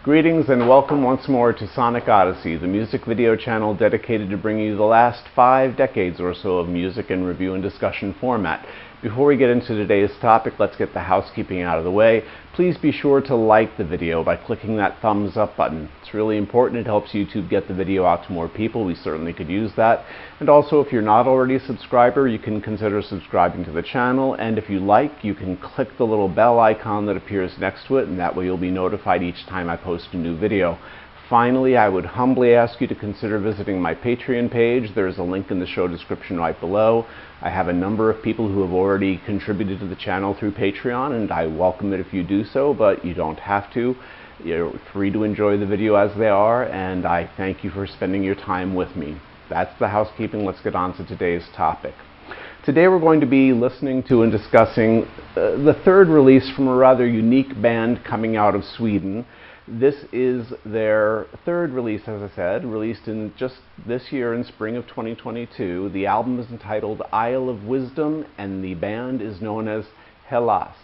Greetings and welcome once more to Sonic Odyssey, the music video channel dedicated to bringing you the last 5 decades or so of music in review and discussion format. Before we get into today's topic, let's get the housekeeping out of the way. Please be sure to like the video by clicking that thumbs up button. It's really important. It helps YouTube get the video out to more people. We certainly could use that. And also, if you're not already a subscriber, you can consider subscribing to the channel. And if you like, you can click the little bell icon that appears next to it, and that way you'll be notified each time I post a new video. Finally, I would humbly ask you to consider visiting my Patreon page. There's a link in the show description right below. I have a number of people who have already contributed to the channel through Patreon, and I welcome it if you do so, but you don't have to. You're free to enjoy the video as they are, and I thank you for spending your time with me. That's the housekeeping. Let's get on to today's topic. Today we're going to be listening to and discussing the third release from a rather unique band coming out of Sweden. This is their third release, as I said, released in just this year in spring of 2022. The album is entitled Isle of Wisdom, and the band is known as Hällas.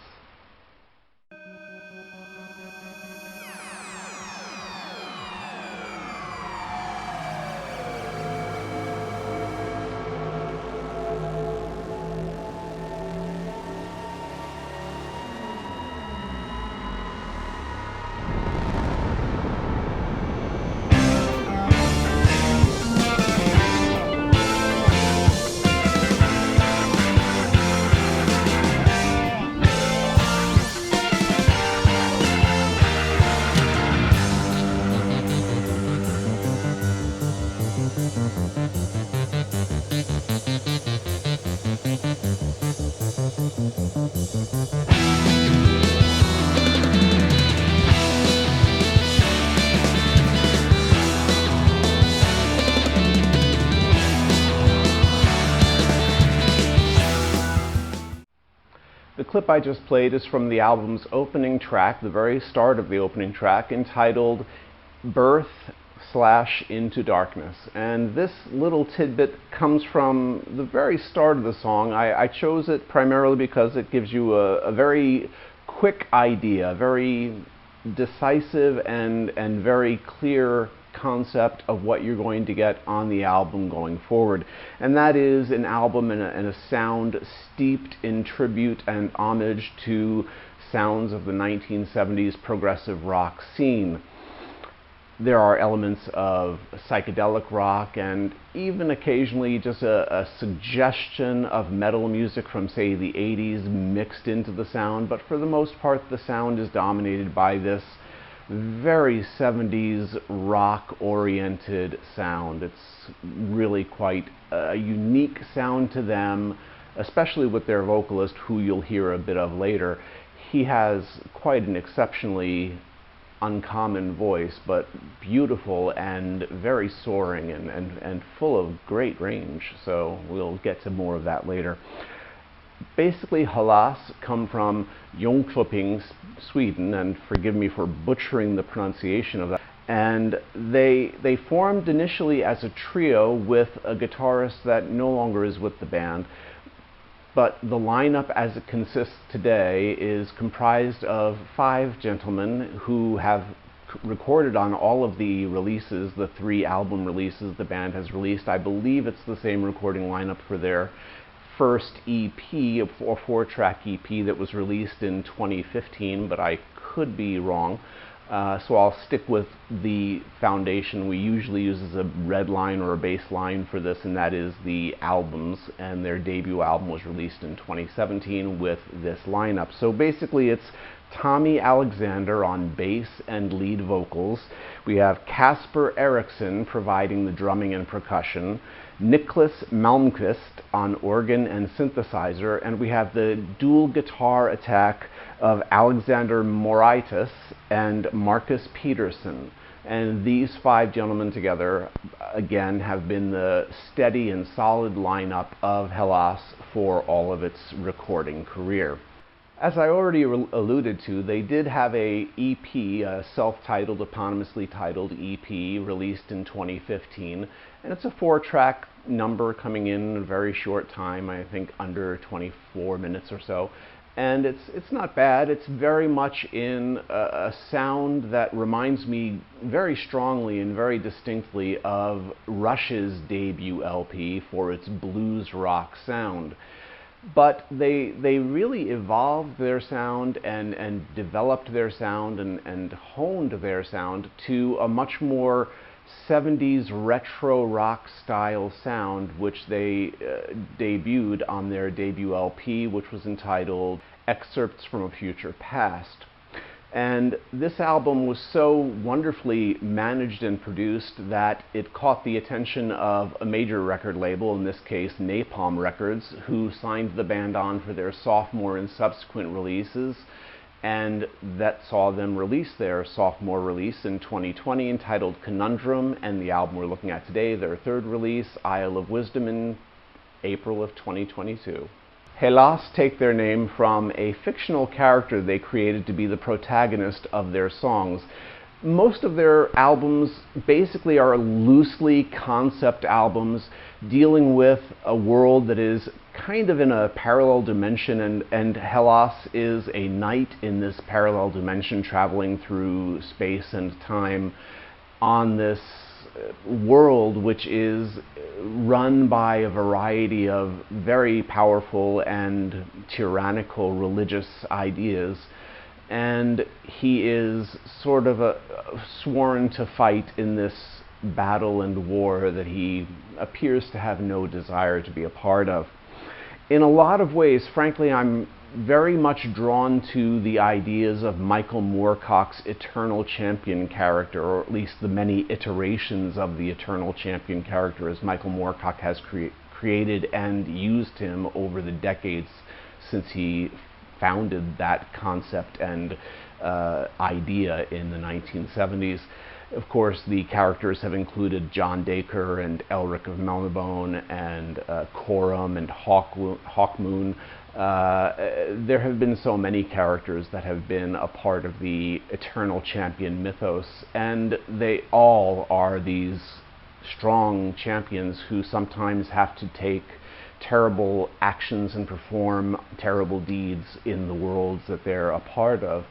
The clip I just played is from the album's opening track, the very start of the opening track, entitled Birth/Into Darkness. And this little tidbit comes from the very start of the song. I chose it primarily because it gives you a very quick idea, very decisive and very clear concept of what you're going to get on the album going forward. And that is an album and a sound steeped in tribute and homage to sounds of the 1970s progressive rock scene. There are elements of psychedelic rock and even occasionally just a suggestion of metal music from, say, the 80s mixed into the sound, but for the most part the sound is dominated by this very 70s rock-oriented sound. It's really quite a unique sound to them, especially with their vocalist, who you'll hear a bit of later. He has quite an exceptionally uncommon voice, but beautiful and very soaring and full of great range, so we'll get to more of that later. Basically, Hällas come from Jönköping, Sweden, and forgive me for butchering the pronunciation of that. And they formed initially as a trio with a guitarist that no longer is with the band. But the lineup as it consists today is comprised of 5 gentlemen who have recorded on all of the releases, the 3 album releases the band has released. I believe it's the same recording lineup for their first EP, a 4-track EP that was released in 2015, but I could be wrong. So I'll stick with the foundation we usually use as a red line or a bass line for this, and that is the albums. And their debut album was released in 2017 with this lineup. So basically it's Tommy Alexander on bass and lead vocals. We have Casper Eriksson providing the drumming and percussion, Niklas Malmqvist on organ and synthesizer, and we have the dual guitar attack of Alexander Moraitis and Marcus Peterson. And these 5 gentlemen together, again, have been the steady and solid lineup of Hällas for all of its recording career. As I already alluded to, they did have a EP, a self-titled, eponymously titled EP, released in 2015, and it's a 4-track number coming in a very short time, I think under 24 minutes or so. And it's not bad. It's very much in a sound that reminds me very strongly and very distinctly of Rush's debut LP for its blues rock sound. But they really evolved their sound and developed their sound and honed their sound to a much more 70s retro rock style sound, which they debuted on their debut LP, which was entitled Excerpts from a Future Past. And this album was so wonderfully managed and produced that it caught the attention of a major record label, in this case Napalm Records, who signed the band on for their sophomore and subsequent releases. And that saw them release their sophomore release in 2020 entitled Conundrum, and the album we're looking at today, their third release, Isle of Wisdom, in April of 2022. Hällas take their name from a fictional character they created to be the protagonist of their songs. Most of their albums basically are loosely concept albums dealing with a world that is kind of in a parallel dimension, and Hällas is a knight in this parallel dimension traveling through space and time on this world which is run by a variety of very powerful and tyrannical religious ideas. And he is sort of sworn to fight in this battle and war that he appears to have no desire to be a part of. In a lot of ways, frankly, I'm very much drawn to the ideas of Michael Moorcock's Eternal Champion character, or at least the many iterations of the Eternal Champion character as Michael Moorcock has created and used him over the decades since he founded that concept and idea in the 1970s. Of course, the characters have included John Dacre and Elric of Melnibone and Corum and Hawkmoon. There have been so many characters that have been a part of the Eternal Champion mythos, and they all are these strong champions who sometimes have to take terrible actions and perform terrible deeds in the worlds that they're a part of.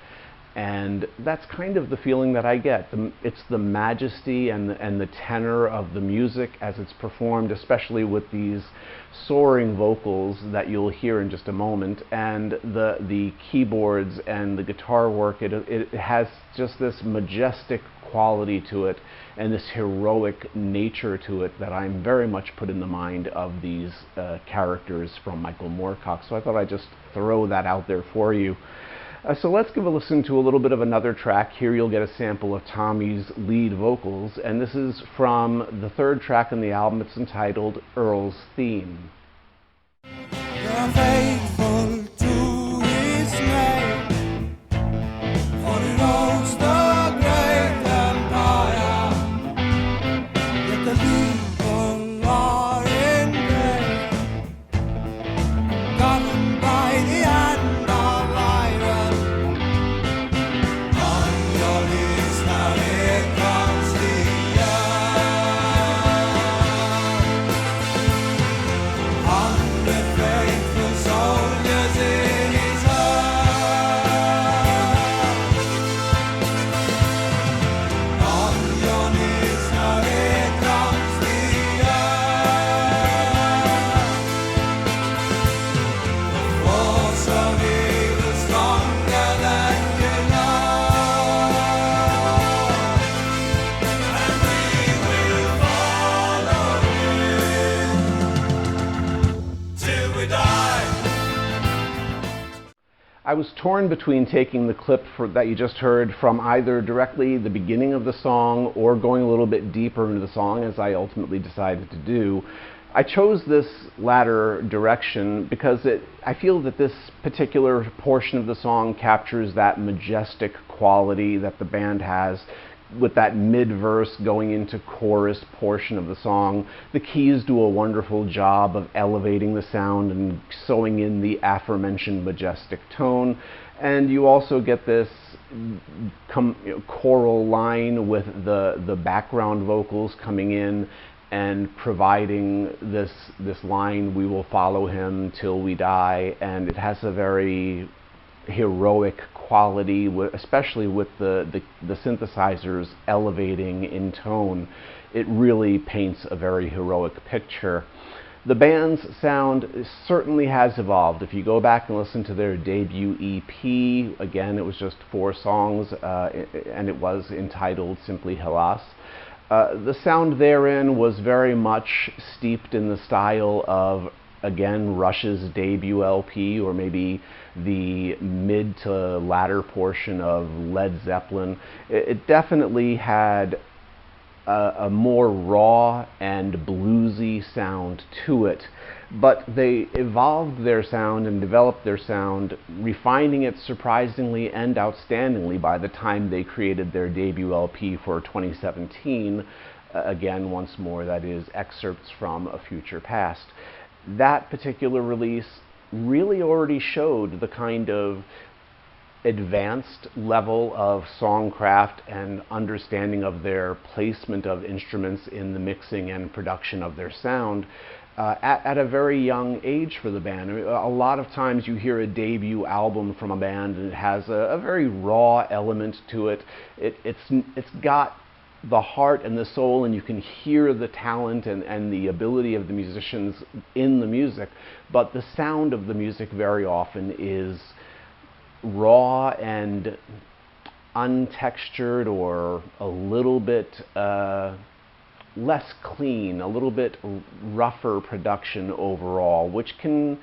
And that's kind of the feeling that I get. It's the majesty and the tenor of the music as it's performed, especially with these soaring vocals that you'll hear in just a moment, and the keyboards and the guitar work. It has just this majestic quality to it and this heroic nature to it that I'm very much put in the mind of these characters from Michael Moorcock. So I thought I'd just throw that out there for you. So let's give a listen to a little bit of another track. Here you'll get a sample of Tommy's lead vocals, and this is from the third track on the album. It's entitled Earl's Theme. You're faithful to his name, for he holds the great empire, yet the people are in vain, governed by the hand of iron. On your list now here comes the earth, 100 faithful soldiers in his heart. On your knees now here comes the earth, force of evil stronger than you know, and we will follow him till we die. I was torn between taking the clip that you just heard from either directly the beginning of the song or going a little bit deeper into the song, as I ultimately decided to do. I chose this latter direction because I feel that this particular portion of the song captures that majestic quality that the band has, with that mid-verse going into chorus portion of the song. The keys do a wonderful job of elevating the sound and sewing in the aforementioned majestic tone. And you also get this choral line with the background vocals coming in and providing this line, "We will follow him till we die," and it has a very heroic quality, especially with the synthesizers elevating in tone. It really paints a very heroic picture. The band's sound certainly has evolved. If you go back and listen to their debut EP, again, it was just 4 songs, and it was entitled simply Hällas. The sound therein was very much steeped in the style of, again, Rush's debut LP, or maybe the mid to latter portion of Led Zeppelin. It definitely had a more raw and bluesy sound to it, but they evolved their sound and developed their sound, refining it surprisingly and outstandingly by the time they created their debut LP for 2017. Again, once more, that is excerpts from A Future Past. That particular release really already showed the kind of advanced level of songcraft and understanding of their placement of instruments in the mixing and production of their sound at a very young age for the band. I mean, a lot of times you hear a debut album from a band and it has a very raw element to it. It's got the heart and the soul, and you can hear the talent and the ability of the musicians in the music, but the sound of the music very often is raw and untextured, or a little bit less clean, a little bit rougher production overall, which can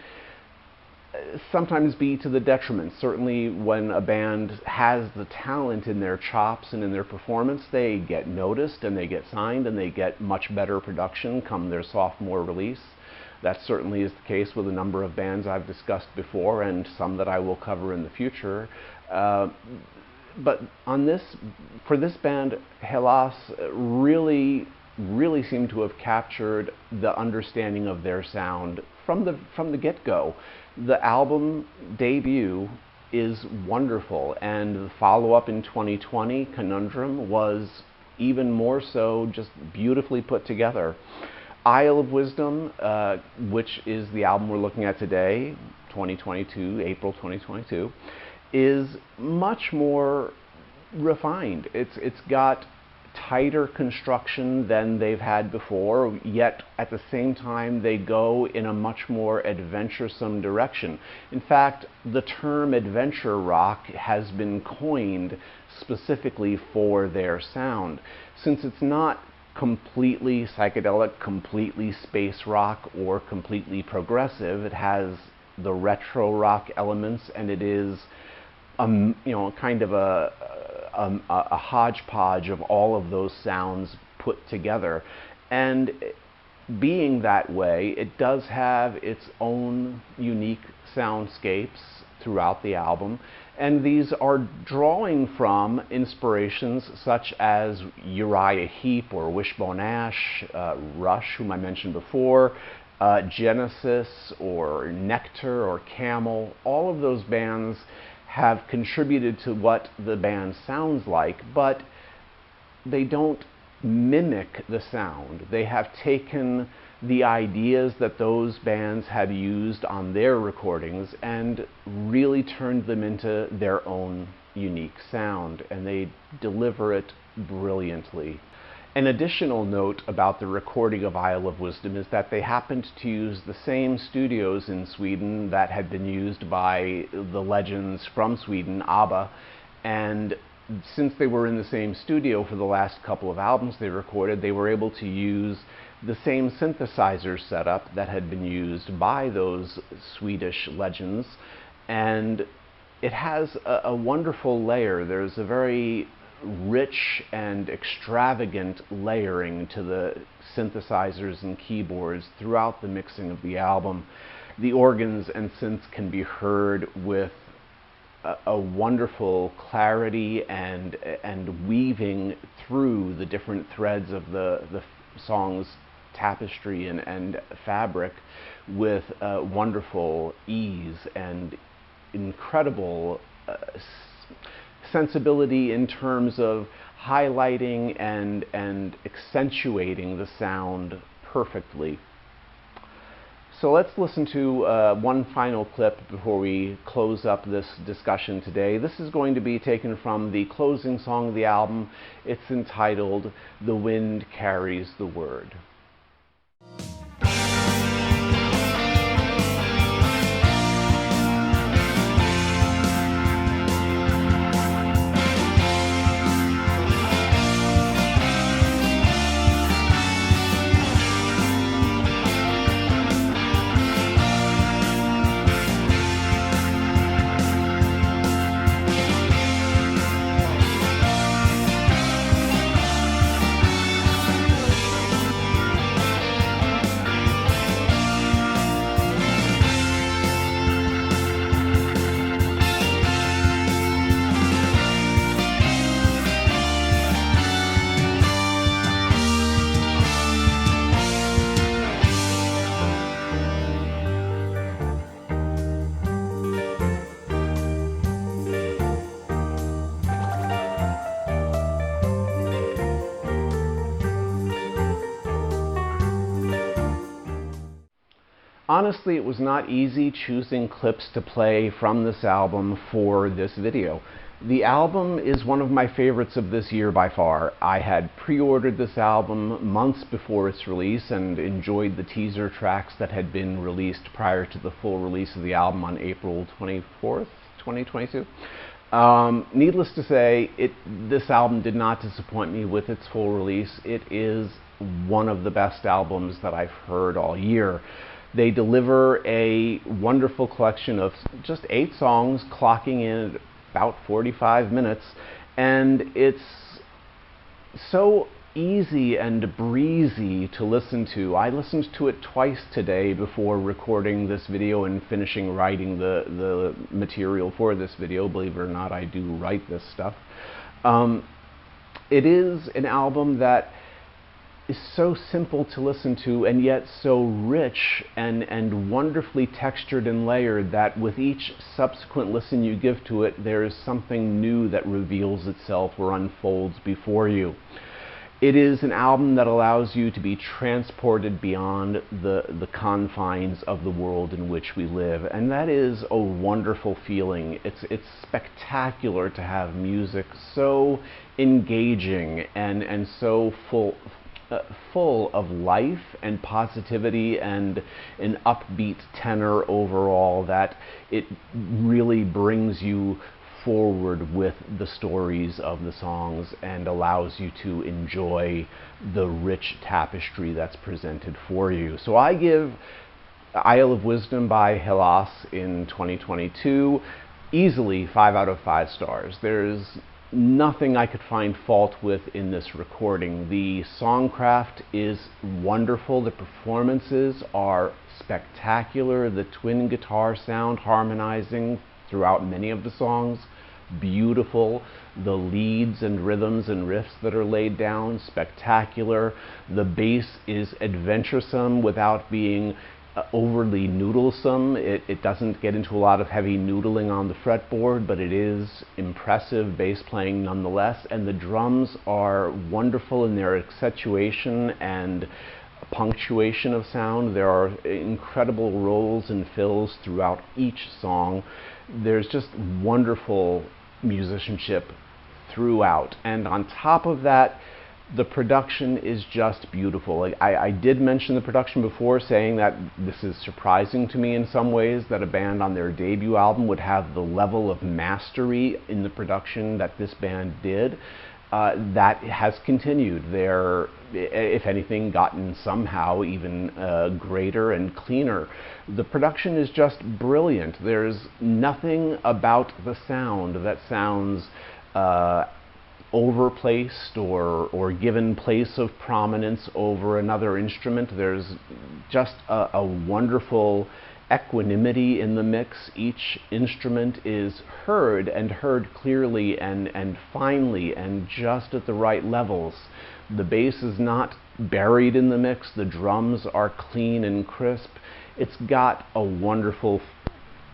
sometimes be to the detriment. Certainly when a band has the talent in their chops and in their performance, they get noticed and they get signed and they get much better production come their sophomore release. That certainly is the case with a number of bands I've discussed before, and some that I will cover in the future. But for this band, Hällas really seemed to have captured the understanding of their sound from the get-go. The album debut is wonderful, and the follow-up in 2020, Conundrum, was even more so, just beautifully put together. Isle of Wisdom, which is the album we're looking at today, 2022, April 2022, is much more refined. It's got tighter construction than they've had before, yet at the same time they go in a much more adventuresome direction. In fact, the term adventure rock has been coined specifically for their sound. Since it's not completely psychedelic, completely space rock, or completely progressive, it has the retro rock elements, and it is kind of a hodgepodge of all of those sounds put together. And being that way, it does have its own unique soundscapes throughout the album, and these are drawing from inspirations such as Uriah Heep or Wishbone Ash, Rush, whom I mentioned before, Genesis or Nectar or Camel. All of those bands have contributed to what the band sounds like, but they don't mimic the sound. They have taken the ideas that those bands had used on their recordings and really turned them into their own unique sound, and they deliver it brilliantly. An additional note about the recording of Isle of Wisdom is that they happened to use the same studios in Sweden that had been used by the legends from Sweden, ABBA, and since they were in the same studio for the last couple of albums they recorded, they were able to use the same synthesizer setup that had been used by those Swedish legends, and it has a wonderful layer. There's a very rich and extravagant layering to the synthesizers and keyboards throughout the mixing of the album. The organs and synths can be heard with a wonderful clarity and weaving through the different threads of the song's tapestry and fabric with wonderful ease and incredible sensibility in terms of highlighting and accentuating the sound perfectly. So let's listen to one final clip before we close up this discussion today. This is going to be taken from the closing song of the album. It's entitled "The Wind Carries the Word." Honestly, it was not easy choosing clips to play from this album for this video. The album is one of my favorites of this year by far. I had pre-ordered this album months before its release and enjoyed the teaser tracks that had been released prior to the full release of the album on April 24th, 2022. Needless to say, this album did not disappoint me with its full release. It is one of the best albums that I've heard all year. They deliver a wonderful collection of just 8 songs, clocking in at about 45 minutes, and it's so easy and breezy to listen to. I listened to it twice today before recording this video and finishing writing the material for this video. Believe it or not, I do write this stuff. It is an album that is so simple to listen to and yet so rich and wonderfully textured and layered that with each subsequent listen you give to it, there is something new that reveals itself or unfolds before you. It is an album that allows you to be transported beyond the confines of the world in which we live, and that is a wonderful feeling. It's spectacular to have music so engaging and so full of life and positivity and an upbeat tenor overall, that it really brings you forward with the stories of the songs and allows you to enjoy the rich tapestry that's presented for you. So I give Isle of Wisdom by Hällas in 2022 easily 5 out of 5 stars. There's nothing I could find fault with in this recording. The songcraft is wonderful. The performances are spectacular. The twin guitar sound harmonizing throughout many of the songs, beautiful. The leads and rhythms and riffs that are laid down, spectacular. The bass is adventuresome without being overly noodlesome. It doesn't get into a lot of heavy noodling on the fretboard, but it is impressive bass playing nonetheless, and the drums are wonderful in their accentuation and punctuation of sound. There are incredible rolls and fills throughout each song. There's just wonderful musicianship throughout, and on top of that, the production is just beautiful. I did mention the production before, saying that this is surprising to me in some ways that a band on their debut album would have the level of mastery in the production that this band did. That has continued. They're, if anything, gotten somehow even greater and cleaner. The production is just brilliant. There's nothing about the sound that sounds overplaced or given place of prominence over another instrument. There's just a wonderful equanimity in the mix. Each instrument is heard, and heard clearly and finely and just at the right levels. The bass is not buried in the mix. The drums are clean and crisp. It's got a wonderful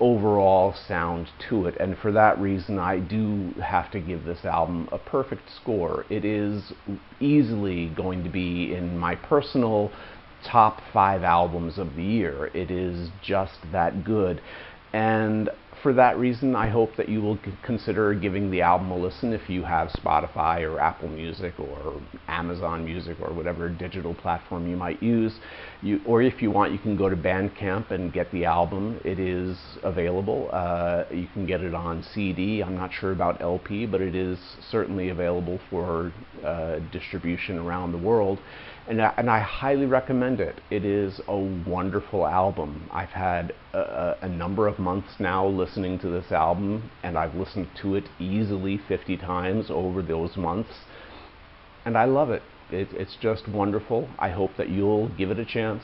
overall sound to it, and for that reason I do have to give this album a perfect score. It is easily going to be in my personal top 5 albums of the year. It is just that good, and for that reason I hope that you will consider giving the album a listen if you have Spotify or Apple Music or Amazon Music or whatever digital platform you might use. Or if you want, you can go to Bandcamp and get the album. It is available. You can get it on CD. I'm not sure about LP, but it is certainly available for distribution around the world. And I highly recommend it. It is a wonderful album. I've had a number of months now listening to this album, and I've listened to it easily 50 times over those months, and I love it. It's just wonderful. I hope that you'll give it a chance.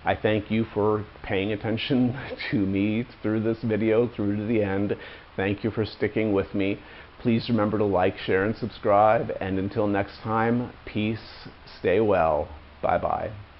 I thank you for paying attention to me through this video, through to the end. Thank you for sticking with me. Please remember to like, share, and subscribe. And until next time, peace, stay well. Bye-bye.